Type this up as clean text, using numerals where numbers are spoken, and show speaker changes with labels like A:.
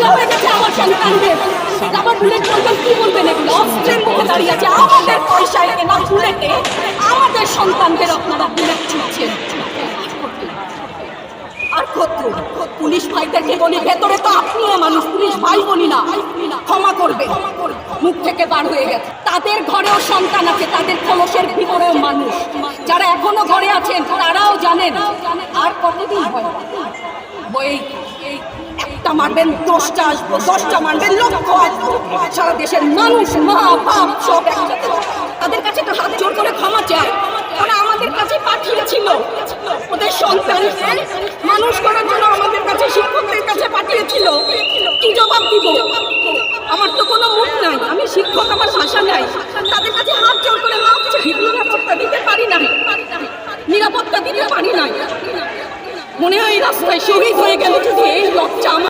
A: লজ্জা হয়ে গেছে আমার সন্তানদের। আবার বুলেট বলবেন, কি বলবেন? এগুলো অস্ত্রের মুখে দাঁড়িয়ে আছে, আমাদের পয়সায় কেনা বুলেটে আমাদের সন্তানদের আপনারা বুলেট ছুটছেন। আর কত পুলিশ ভাইদেরকে বলি, ভেতরে তো আপনিও মানুষ, পুলিশ ভাই বলি না, ক্ষমা করবে, মুখ থেকে বার হয়ে গেছে। তাদের ঘরেও সন্তান আছে, তাদের খোলসের ভিতরেও মানুষ। যারা এখনো ঘরে আছেন তারাও জানেন আর কতদিন হয়। একটা মারবেন 10টা আসবো, 10টা মারবেন লক্ষ আসবো। সারা দেশের মানুষ, মা বাপ সব একসাথে তাদের কাছে তো হাত জোর করে ক্ষমা চায়। ওরা আমাদের কাছে পাঠিয়েছিল ওদের সন্তানকে মানুষ করার জন্য, আমাদের কাছে শিক্ষকদের কাছে পাঠিয়েছিল। কি জবাব দিব? আমার তো কোনো মুখ নাই, আমি শিক্ষক, আমার ভাষা নাই। তাদের কাছে হাত জোর করে মাপ চাই, নিরাপত্তা দিতে পারি নাই, নিরাপত্তা দিতে পারি নাই। মনে হয় রাস্তায় শহীদ হয়ে গেল যদি এই লজ্জা